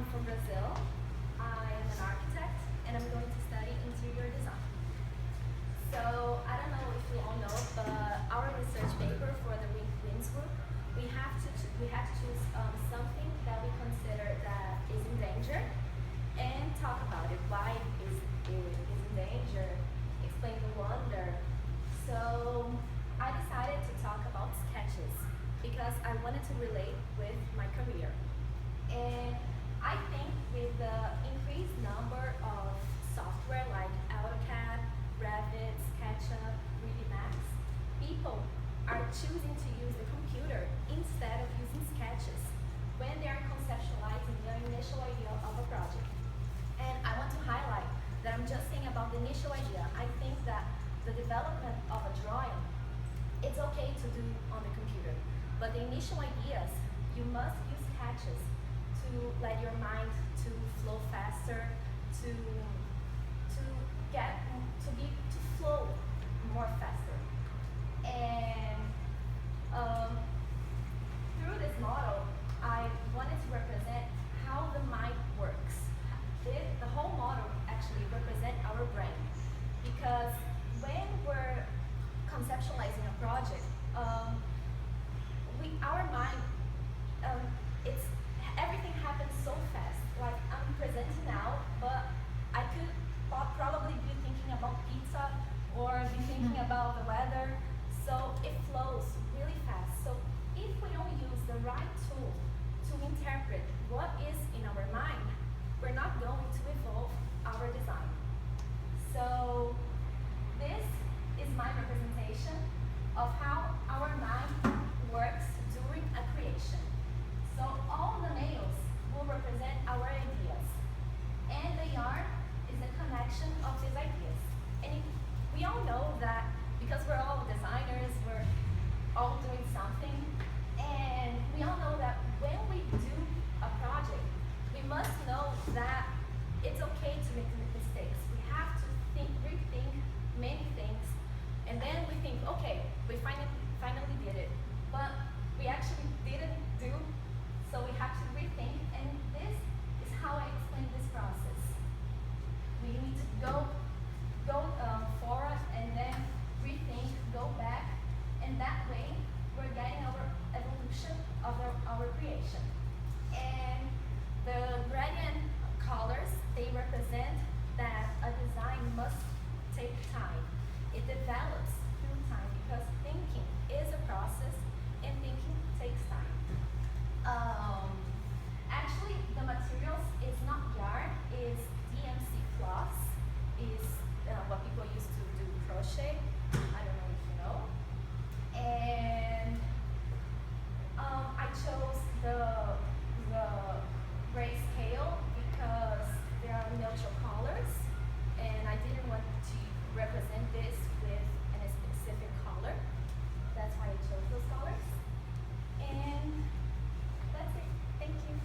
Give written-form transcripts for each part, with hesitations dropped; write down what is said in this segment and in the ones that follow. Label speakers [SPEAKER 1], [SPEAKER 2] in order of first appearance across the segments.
[SPEAKER 1] I'm from Brazil. I am an architect and I'm going to study interior design. So I don't know if you all know, but our research paper for the WINS group, we had to choose something that we consider that is in danger and talk about it. Why it is in danger? Explain the wonder. So I decided to talk about sketches because I wanted to relate with my career. And I think with the increased number of software like AutoCAD, Revit, SketchUp, 3D Max, people are choosing to use the computer instead of using sketches when they are conceptualizing their initial idea of a project. And I want to highlight that I'm just saying about the initial idea. I think that the development of a drawing, it's okay to do on the computer, but the initial ideas, you must use sketches to let your mind to flow faster, to flow more faster. And through this model, I wanted to represent how the mind works. The whole model actually represents our brain, because when we're conceptualizing a project, our mind, it's everything happens so fast. Like I'm presenting now, but I could probably be thinking about pizza or be thinking about the weather. So it flows really fast. So if we don't use the right tool to interpret what is in our mind, we're not going to evolve our design. So this is my representation of how our mind works during a creation. So all the nails will represent our ideas, and the yarn is the connection of these ideas. And we all know that because we're all designers, we're all doing something, and we all know that when we do a project, we must know that it's okay to make mistakes. We have to rethink many things, and then we think, okay, we finally did it, but we actually didn't do. So we have to rethink, and this is how I explain this process. We need to go forward and then rethink, go back, and that way we're getting our evolution of our creation. And the gradient colors, they represent that a design must take time. It develops through time because thinking is a process and thinking takes time. Actually, the materials is not yarn, is DMC floss, is what people used to do crochet. I don't know if you know. And I chose the grayscale because there are neutral colors, and I didn't want to represent this with a specific color. That's why I chose those colors. And that's it. Thank you.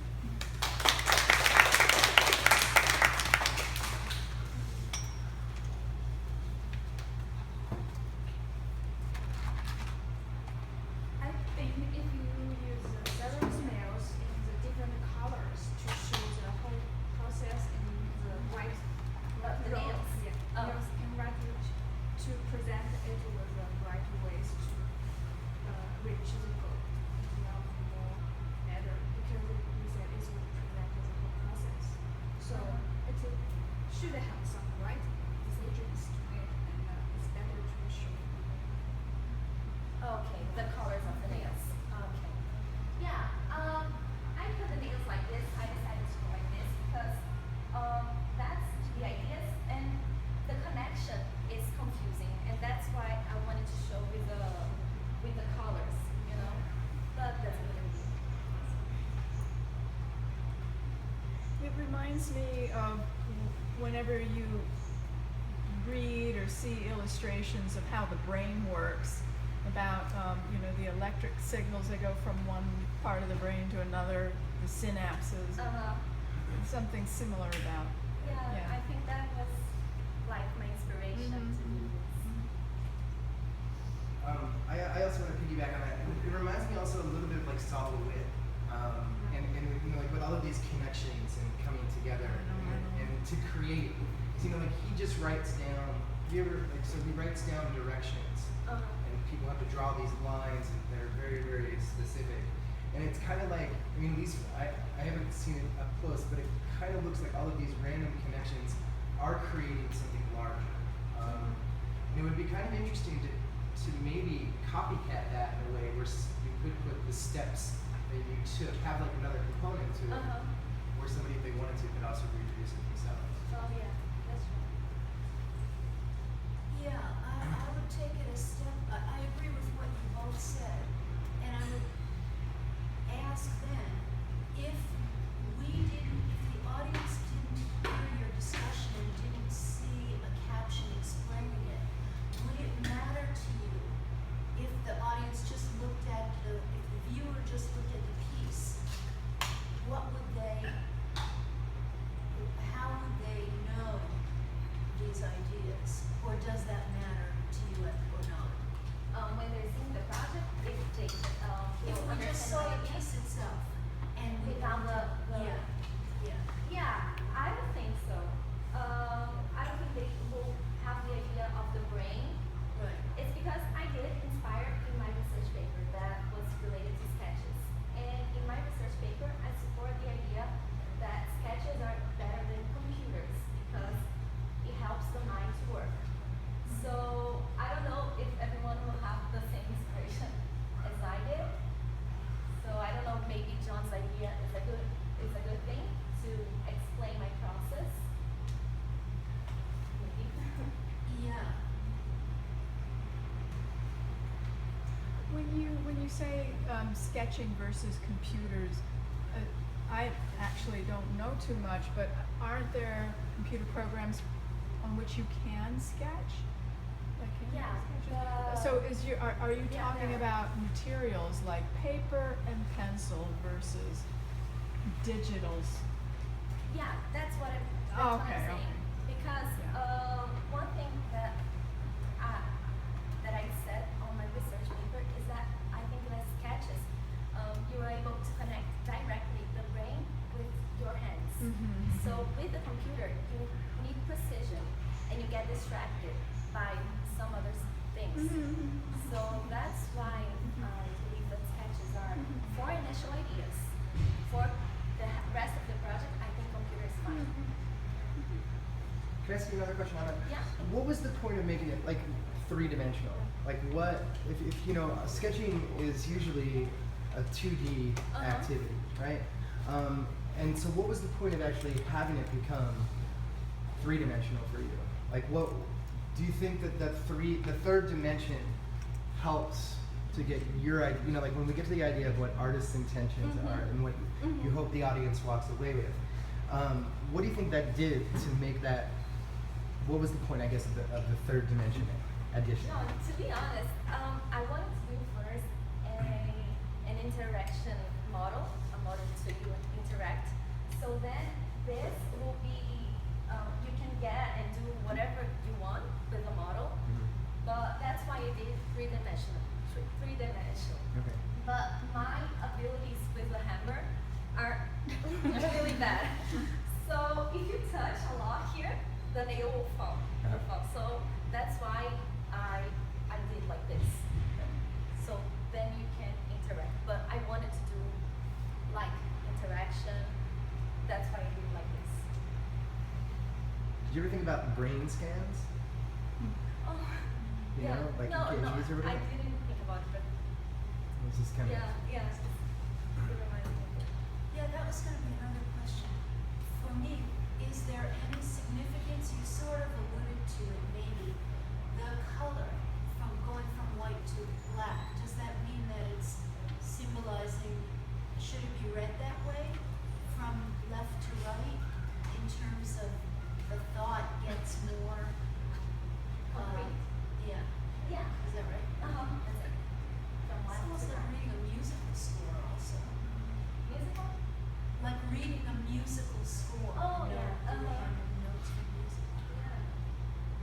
[SPEAKER 2] I think if you use several nails in the different colors to show the whole process in the right
[SPEAKER 1] The nails?
[SPEAKER 2] Yeah,
[SPEAKER 1] Oh.
[SPEAKER 2] nails in right to present it with the right ways to reach the goal. It will be more better because you said it will present the whole process. So it should have some right decisions to it, and it's better to show.
[SPEAKER 1] Okay, the colors of the nails. Okay. Yeah, I put the nails like this. I decided to go like this because that's the ideas, and the connection is confusing, and that's why I wanted to show with the colors, you know. But that's what it is.
[SPEAKER 3] It reminds me of whenever you read or see illustrations of how the brain works, about the electric signals that go from one part of the brain to another, the synapses, something similar about.
[SPEAKER 1] Yeah, I think that was like my inspiration to do this.
[SPEAKER 4] I also want to piggyback on that. It reminds me also a little bit of like Saul LeWitt, and like with all of these connections and coming together and to create. 'Cause, you know, like he just writes down. You ever like so he writes down directions, and people have to draw these lines, and they're very very specific. And it's kind of like, I mean, these I haven't seen it up close, but it kind of looks like all of these random connections are creating something larger. And it would be kind of interesting to maybe copycat that in a way where you could put the steps that you took, have like another component to it, where somebody, if they wanted to, could also reproduce it themselves.
[SPEAKER 1] Oh yeah, that's right.
[SPEAKER 5] Yeah, I would take it a step, I agree with what you both said, and I would ask then, if the audience didn't hear your discussion and didn't see a caption explaining it, would it matter to you if the audience just looked at if the viewer just looked at the piece, how would they know these ideas? Or does that matter to you or not?
[SPEAKER 1] When they're seeing the project, if they
[SPEAKER 5] If
[SPEAKER 1] will
[SPEAKER 5] we just saw
[SPEAKER 1] understand
[SPEAKER 5] the
[SPEAKER 1] the idea.
[SPEAKER 5] piece itself and we
[SPEAKER 1] Without the
[SPEAKER 5] yeah.
[SPEAKER 1] Yeah, I don't think so. I don't think they will have the idea of the brain.
[SPEAKER 5] Right.
[SPEAKER 1] It's because I did inspire in my research paper that was related to sketches. And in my research paper, I support the idea that sketches are better than computers because it helps the mind to work. So I don't know if everyone will have the same inspiration as I did. So I don't know, maybe John's idea is a good thing to explain my process. Maybe.
[SPEAKER 5] Yeah.
[SPEAKER 3] When you say sketching versus computers, I actually don't know too much, but aren't there computer programs on which you can sketch? Like, can you
[SPEAKER 1] Yeah,
[SPEAKER 3] sketch?
[SPEAKER 1] the-
[SPEAKER 3] So are you
[SPEAKER 1] Yeah,
[SPEAKER 3] talking
[SPEAKER 1] there are.
[SPEAKER 3] about materials like paper and pencil versus digitals?
[SPEAKER 1] Yeah, that's what
[SPEAKER 3] Oh,
[SPEAKER 1] I'm
[SPEAKER 3] okay,
[SPEAKER 1] saying.
[SPEAKER 3] okay.
[SPEAKER 1] Because
[SPEAKER 3] Yeah.
[SPEAKER 1] one thing that I said on my research paper is that I think that sketches, you are able to connect directly the brain with your hands.
[SPEAKER 3] Mhm.
[SPEAKER 1] So with the computer, you need precision, and you get distracted by some other things.
[SPEAKER 3] Mhm.
[SPEAKER 1] So that's why I believe that sketches are for initial ideas. For the rest of the project, I think computer is fine.
[SPEAKER 4] Can I ask you another question on that?
[SPEAKER 1] Yeah.
[SPEAKER 4] What was the point of making it like three-dimensional? Like what, if you know, sketching is usually a 2D activity, right? And so what was the point of actually having it become three-dimensional for you? Like what, do you think that the third dimension helps to get your idea, you know, like when we get to the idea of what artists' intentions are and what you hope the audience walks away with, what do you think that did to make that, what was the point, I guess, of the third dimension addition?
[SPEAKER 1] No, to be honest, I wanted to do first an interaction model, a model to interact. So then this will be, you can get and do whatever you want with the model, but that's why I did three-dimensional.
[SPEAKER 4] Okay.
[SPEAKER 1] But my abilities with the hammer are really bad. So if you touch a lot here, the nail will fall. So that's why I did like this. So then you can interact. But I wanted to do like interaction. That's why I did like this.
[SPEAKER 4] Did you ever think about brain scans?
[SPEAKER 1] Oh,
[SPEAKER 4] You
[SPEAKER 1] yeah.
[SPEAKER 4] know, like
[SPEAKER 1] no,
[SPEAKER 4] EKGs or
[SPEAKER 1] I
[SPEAKER 4] whatever?
[SPEAKER 1] didn't think about it, but
[SPEAKER 4] It's just kind of.
[SPEAKER 1] yeah. It reminded me of it.
[SPEAKER 5] Yeah, that was gonna be another question. For me, is there any significance, you sort of alluded to it maybe, the color from going from white to black, does that mean that it's symbolizing, should it be read that way? From left to right, in terms of the thought gets more,
[SPEAKER 1] Concrete.
[SPEAKER 5] yeah,
[SPEAKER 1] Yeah.
[SPEAKER 5] is that right?
[SPEAKER 1] That's it. From
[SPEAKER 5] It's
[SPEAKER 1] left
[SPEAKER 5] almost
[SPEAKER 1] to
[SPEAKER 5] like
[SPEAKER 1] right.
[SPEAKER 5] reading a musical score also.
[SPEAKER 1] Musical?
[SPEAKER 5] Like reading a musical score.
[SPEAKER 1] Oh,
[SPEAKER 5] you know,
[SPEAKER 1] yeah,
[SPEAKER 5] do they have notes for music?
[SPEAKER 1] Yeah.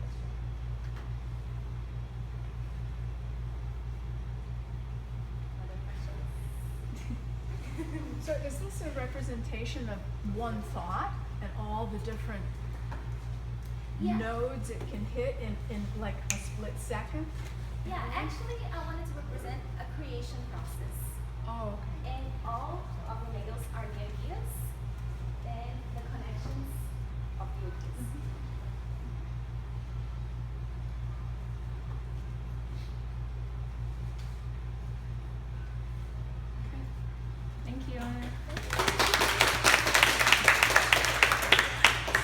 [SPEAKER 1] That's true. Other questions?
[SPEAKER 3] So is this a representation of one thought and all the different
[SPEAKER 1] Yeah.
[SPEAKER 3] nodes it can hit in like a split second?
[SPEAKER 1] Yeah, actually, I wanted to represent a creation process.
[SPEAKER 3] Oh, okay.
[SPEAKER 1] And all of the nails are near